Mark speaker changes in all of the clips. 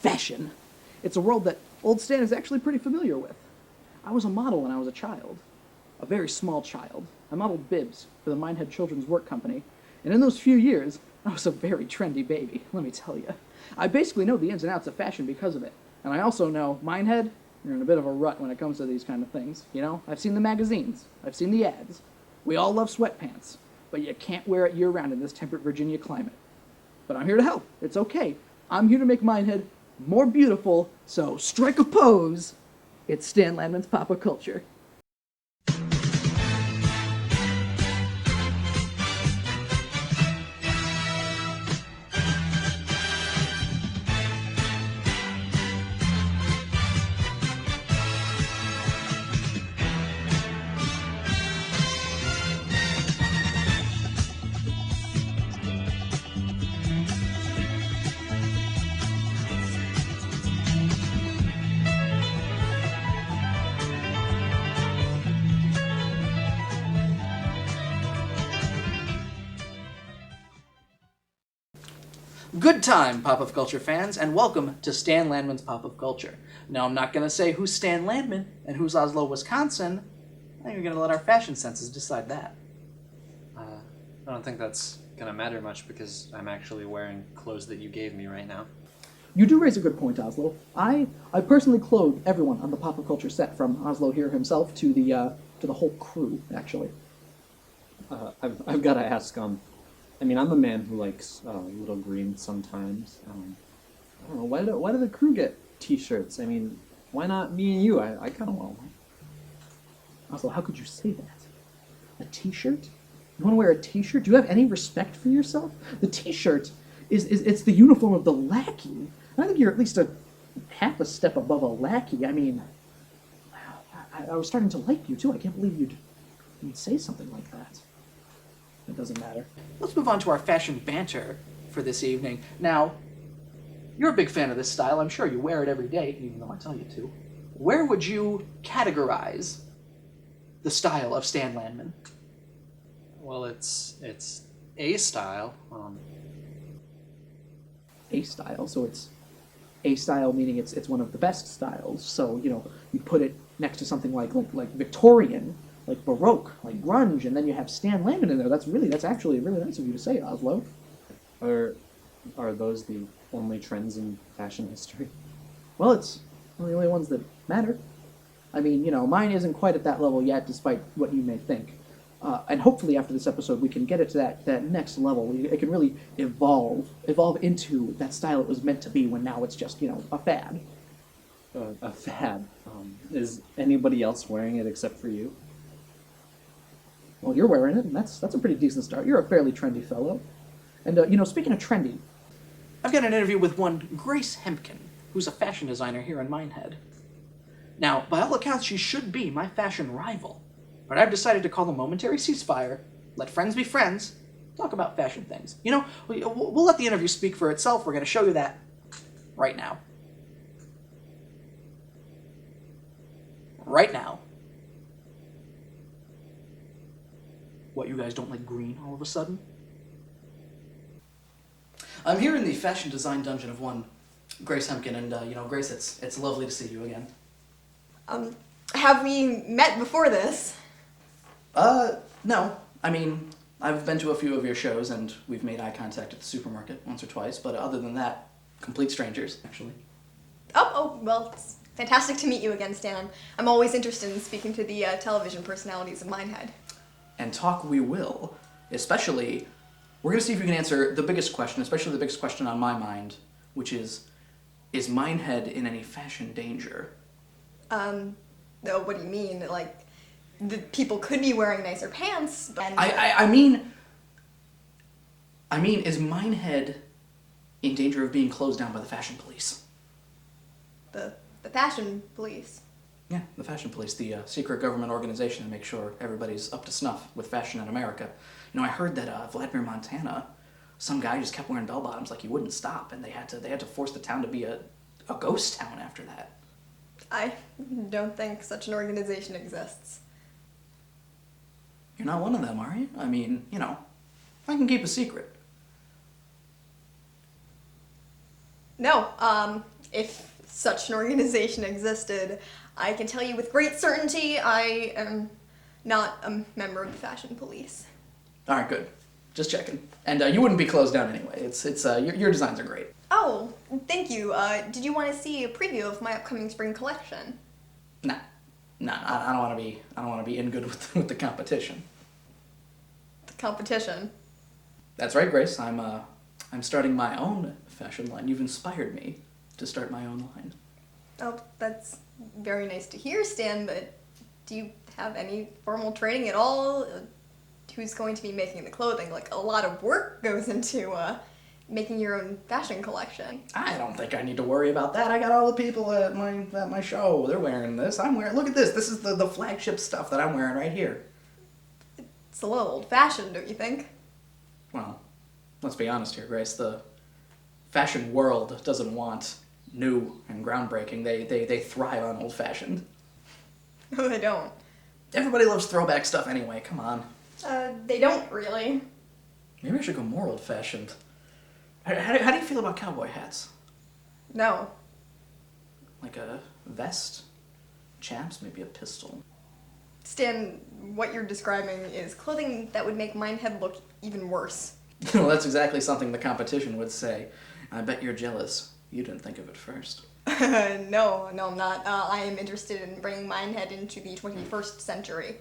Speaker 1: fashion. It's a world that old Stan is actually pretty familiar with. I was a model when I was a child, a very small child. I modeled bibs for the Minehead Children's Work Company, and in those few years, I was a very trendy baby, let me tell you. I basically know the ins and outs of fashion because of it, and I also know Minehead, you're in a bit of a rut when it comes to these kind of things. You know, I've seen the magazines, I've seen the ads. We all love sweatpants, but you can't wear it year-round in this temperate Virginia climate. But I'm here to help. It's okay. I'm here to make Minehead more beautiful, so strike a pose. It's Stan Landman's Pop of Culture. Good time, Pop of Culture fans, and welcome to Stan Landman's Pop of Culture. Now, I'm not going to say who's Stan Landman and who's Oslo, Wisconsin. I think we're going to let our fashion senses decide that.
Speaker 2: I don't think that's going to matter much because I'm actually wearing clothes that you gave me right now.
Speaker 1: You do raise a good point, Oslo. I personally clothed everyone on the Pop of Culture set, from Oslo here himself to the whole crew, actually.
Speaker 3: I've got to ask, I mean, I'm a man who likes little green sometimes. I don't know, why do the crew get t-shirts? I mean, why not me and you? I kind of want one.
Speaker 1: Oslo, how could you say that? A t-shirt? You want to wear a t-shirt? Do you have any respect for yourself? The t-shirt it's the uniform of the lackey. I think you're at least half a step above a lackey. I mean, I was starting to like you, too. I can't believe you'd say something like that. It doesn't matter. Let's move on to our fashion banter for this evening. Now, you're a big fan of this style. I'm sure you wear it every day, even though I tell you to. Where would you categorize the style of Stan Landman?
Speaker 2: Well, it's a style.
Speaker 1: A style, so it's a style meaning it's one of the best styles. So, you know, you put it next to something like Victorian, like Baroque, like grunge, and then you have Stan Landman in there. That's actually really nice of you to say, Oslo.
Speaker 3: Are those the only trends in fashion history?
Speaker 1: Well, it's one of the only ones that matter. I mean, you know, mine isn't quite at that level yet, despite what you may think. And hopefully after this episode we can get it to that next level. It can really evolve into that style it was meant to be, when now it's just, you know, a fad.
Speaker 3: A fad. Is anybody else wearing it except for you?
Speaker 1: Well, you're wearing it, and that's a pretty decent start. You're a fairly trendy fellow. And, you know, speaking of trendy, I've got an interview with one Grace Hempkin, who's a fashion designer here in Minehead. Now, by all accounts, she should be my fashion rival, but I've decided to call a momentary ceasefire, let friends be friends, talk about fashion things. You know, we'll let the interview speak for itself. We're going to show you that right now. Right now. What, you guys don't like green all of a sudden? I'm here in the fashion design dungeon of one Grace Hempkin, and, you know, Grace, it's lovely to see you again.
Speaker 4: Have we met before this?
Speaker 1: No. I mean, I've been to a few of your shows, and we've made eye contact at the supermarket once or twice, but other than that, complete strangers, actually.
Speaker 4: Oh, well, it's fantastic to meet you again, Stan. I'm always interested in speaking to the television personalities of Minehead.
Speaker 1: And talk we will, especially, we're going to see if you can answer the biggest question, especially the biggest question on my mind, which is Minehead in any fashion danger?
Speaker 4: No, what do you mean? Like, the people could be wearing nicer pants, and...
Speaker 1: I mean, is Minehead in danger of being closed down by the fashion police?
Speaker 4: The fashion police?
Speaker 1: Yeah, the fashion police, the secret government organization to make sure everybody's up to snuff with fashion in America. You know, I heard that Vladimir, Montana, some guy just kept wearing bell-bottoms like he wouldn't stop, and they had to force the town to be a ghost town after that.
Speaker 4: I don't think such an organization exists.
Speaker 1: You're not one of them, are you? I mean, you know, I can keep a secret.
Speaker 4: No, if such an organization existed. I can tell you with great certainty I am not a member of the fashion police.
Speaker 1: All right, good. Just checking. And you wouldn't be closed down anyway. Your designs are great.
Speaker 4: Oh, thank you. Did you want to see a preview of my upcoming spring collection?
Speaker 1: Nah, I don't want to be. I don't want to be in good with the competition.
Speaker 4: The competition.
Speaker 1: That's right, Grace. I'm starting my own fashion line. You've inspired me to start my own line.
Speaker 4: Oh, that's very nice to hear, Stan, but do you have any formal training at all? Who's going to be making the clothing? Like, a lot of work goes into making your own fashion collection.
Speaker 1: I don't think I need to worry about that. I got all the people at my show. They're wearing this. I'm wearing. Look at this. This is the flagship stuff that I'm wearing right here.
Speaker 4: It's a little old-fashioned, don't you think?
Speaker 1: Well, let's be honest here, Grace. The fashion world doesn't want new and groundbreaking. They thrive on old-fashioned.
Speaker 4: No, they don't.
Speaker 1: Everybody loves throwback stuff anyway. Come on.
Speaker 4: They don't really.
Speaker 1: Maybe I should go more old-fashioned. How do you feel about cowboy hats?
Speaker 4: No.
Speaker 1: Like a vest? Chaps? Maybe a pistol?
Speaker 4: Stan, what you're describing is clothing that would make MINEHEAD look even worse.
Speaker 1: Well, that's exactly something the competition would say. I bet you're jealous. You didn't think of it first.
Speaker 4: No, I'm not. I am interested in bringing MINEHEAD into the 21st century.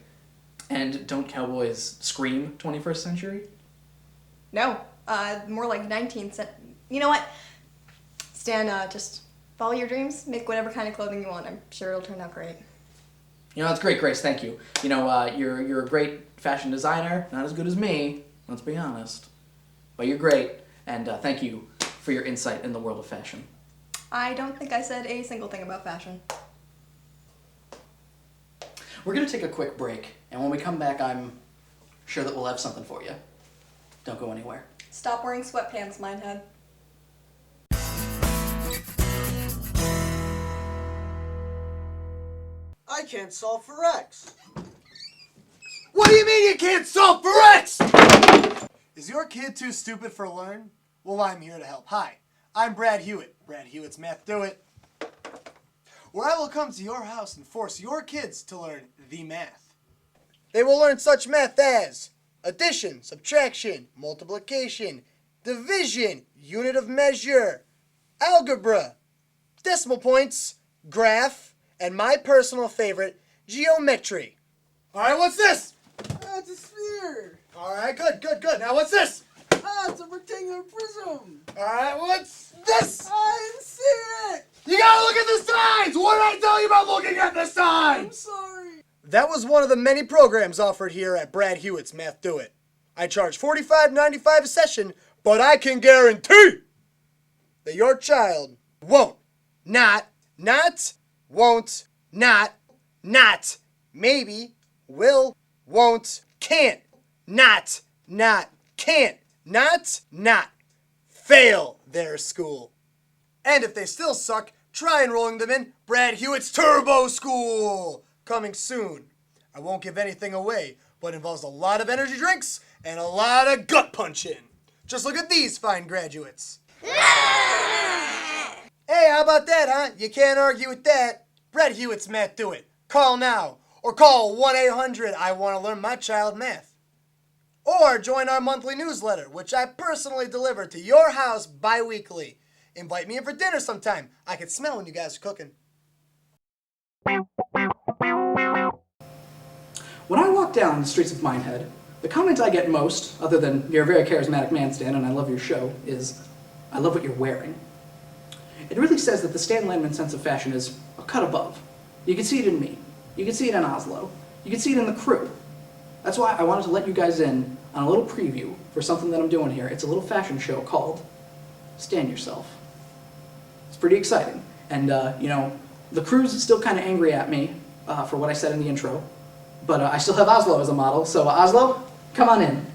Speaker 1: And don't cowboys scream 21st century?
Speaker 4: No, more like 19th century. You know what? Stan, just follow your dreams, make whatever kind of clothing you want. I'm sure it'll turn out great.
Speaker 1: You know, that's great, Grace. Thank you. You know, you're a great fashion designer. Not as good as me, let's be honest. But you're great, and thank you for your insight in the world of fashion.
Speaker 4: I don't think I said a single thing about fashion.
Speaker 1: We're going to take a quick break, and when we come back, I'm sure that we'll have something for you. Don't go anywhere.
Speaker 4: Stop wearing sweatpants, MINEHEAD.
Speaker 5: I can't solve for X. What do you mean you can't solve for X? Is your kid too stupid for learn? Well, I'm here to help. Hi, I'm Brad Hewitt. Brad Hewitt's Math Do It. Where I will come to your house and force your kids to learn the math. They will learn such math as addition, subtraction, multiplication, division, unit of measure, algebra, decimal points, graph, and my personal favorite, geometry. All right, what's this?
Speaker 6: It's a sphere.
Speaker 5: All right, good. Now what's this?
Speaker 6: It's a rectangular prism.
Speaker 5: All right, what's this?
Speaker 6: I didn't see it.
Speaker 5: You gotta look at the signs! What did I tell you about looking at the
Speaker 6: I'm
Speaker 5: signs?
Speaker 6: sorry.
Speaker 5: That was one of the many programs offered here at Brad Hewitt's Math Do It. I charge $45.95 a session, but I can guarantee that your child won't, won't, maybe, will, won't, can't, can't, not, fail their school. And if they still suck, try enrolling them in Brad Hewitt's Turbo School, coming soon. I won't give anything away, but involves a lot of energy drinks and a lot of gut punching. Just look at these fine graduates. Hey, how about that, huh? You can't argue with that. Brad Hewitt's Math Do It. Call now, or call 1-800-I-want-to-learn-my-child math. Or join our monthly newsletter, which I personally deliver to your house bi-weekly. Invite me in for dinner sometime. I can smell when you guys are cooking.
Speaker 1: When I walk down the streets of MINEHEAD, the comment I get most, other than "You're a very charismatic man, Stan, and I love your show," is, "I love what you're wearing." It really says that the Stan Landman sense of fashion is a cut above. You can see it in me. You can see it in Oslo. You can see it in the crew. That's why I wanted to let you guys in on a little preview for something that I'm doing here. It's a little fashion show called Stand Yourself. It's pretty exciting. And, you know, the crew's still kind of angry at me for what I said in the intro. But I still have Oslo as a model, so Oslo, come on in.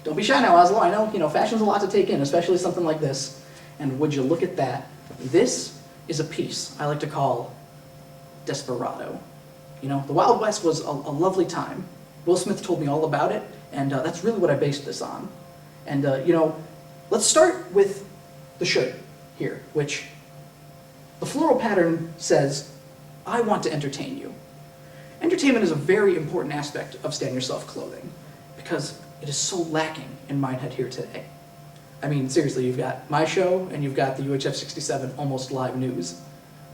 Speaker 1: Don't be shy now, Oslo. I know, fashion's a lot to take in, especially something like this. And would you look at that? This is a piece I like to call Desperado. The Wild West was a lovely time. Will Smith told me all about it, and that's really what I based this on. And, let's start with the shirt. here, which the floral pattern says, I want to entertain you. Entertainment is a very important aspect of Stand Yourself clothing because it is so lacking in MINEHEAD here today. I mean, seriously, you've got my show and you've got the UHF 67 Almost Live News,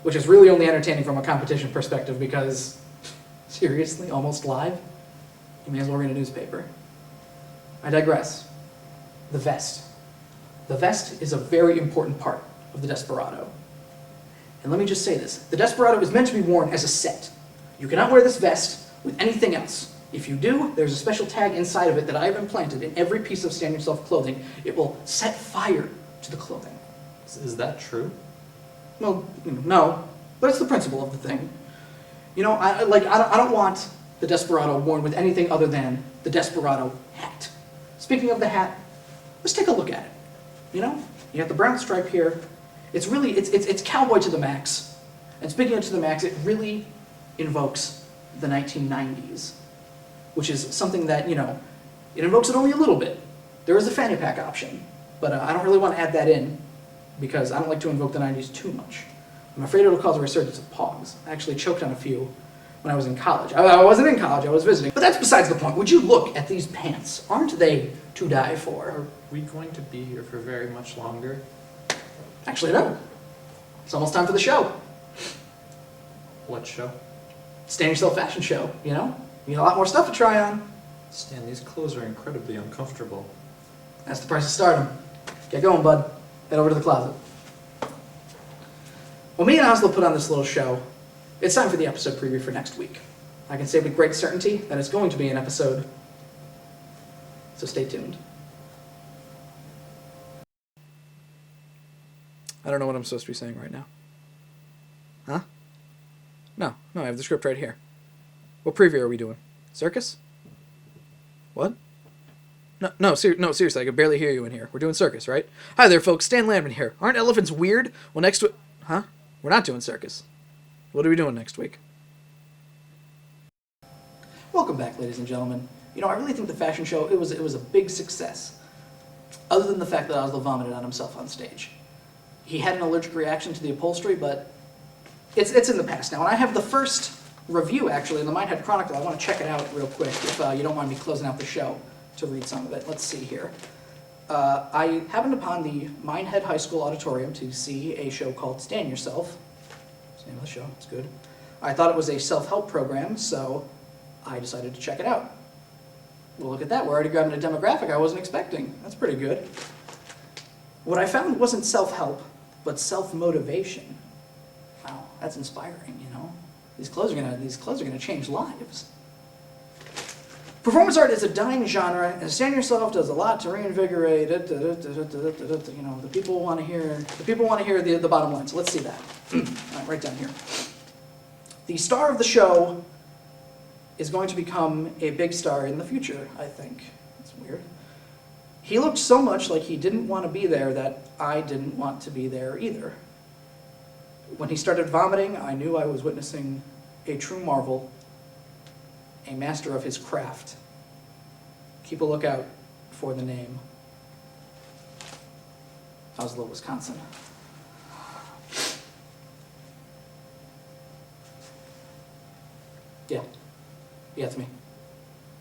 Speaker 1: which is really only entertaining from a competition perspective because, seriously, Almost Live? You may as well read a newspaper. I digress. The vest. The vest is a very important part of the Desperado. And let me just say this. The Desperado is meant to be worn as a set. You cannot wear this vest with anything else. If you do, there's a special tag inside of it that I have implanted in every piece of Stand Yourself clothing. It will set fire to the clothing.
Speaker 2: Is that true?
Speaker 1: Well, no, but it's the principle of the thing. You know, I don't want the Desperado worn with anything other than the Desperado hat. Speaking of the hat, let's take a look at it. You know, you got the brown stripe here. It's really, it's cowboy to the max. And speaking of to the max, it really invokes the 1990s, which is something that, you know, it invokes it only a little bit. There is a fanny pack option, but I don't really want to add that in because I don't like to invoke the 90s too much. I'm afraid it'll cause a resurgence of pogs. I actually choked on a few when I was in college. I wasn't in college, I was visiting. But that's besides the point. Would you look at these pants? Aren't they to die for?
Speaker 2: Are we going to be here for very much longer?
Speaker 1: Actually, no. It's almost time for the show.
Speaker 2: What show?
Speaker 1: Stand Yourself fashion show, you know? You need a lot more stuff to try on.
Speaker 2: Stan, these clothes are incredibly uncomfortable.
Speaker 1: That's the price of stardom. Get going, bud. Head over to the closet. Well, me and Oslo put on this little show. It's time for the episode preview for next week. I can say with great certainty that it's going to be an episode, so stay tuned. I don't know what I'm supposed to be saying right now. Huh? No, I have the script right here. What preview are we doing? Circus? What? No, seriously, I can barely hear you in here. We're doing circus, right? Hi there, folks. Stan Landman here. Aren't elephants weird? Well, next week... Huh? We're not doing circus. What are we doing next week? Welcome back, ladies and gentlemen. You know, I really think the fashion show, it was a big success. Other than the fact that Oslo vomited on himself on stage. He had an allergic reaction to the upholstery, but it's in the past now. And I have the first review, actually, in the MINEHEAD Chronicle. I want to check it out real quick, if you don't mind me closing out the show to read some of it. Let's see here. I happened upon the MINEHEAD High School auditorium to see a show called Stand Yourself. That's the name of the show. It's good. I thought it was a self-help program, so I decided to check it out. Well, look at that. We're already grabbing a demographic I wasn't expecting. That's pretty good. What I found wasn't self-help, but self-motivation. Wow, that's inspiring, you know? These clothes are gonna change lives. Performance art is a dying genre, and Stand Yourself does a lot to reinvigorate it. You know, the people want to hear the bottom line. So let's see that. All right, right down here. The star of the show is going to become a big star in the future, I think. That's weird. He looked so much like he didn't want to be there that I didn't want to be there either. When he started vomiting, I knew I was witnessing a true marvel, a master of his craft. Keep a lookout for the name. Oslo, Wisconsin. Yeah, it's me.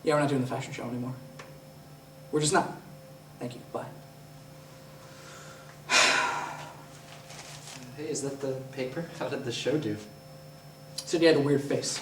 Speaker 1: Yeah, we're not doing the fashion show anymore. We're just not. Thank you, bye.
Speaker 2: Hey, is that the paper? How did the show do?
Speaker 1: Said you had a weird face.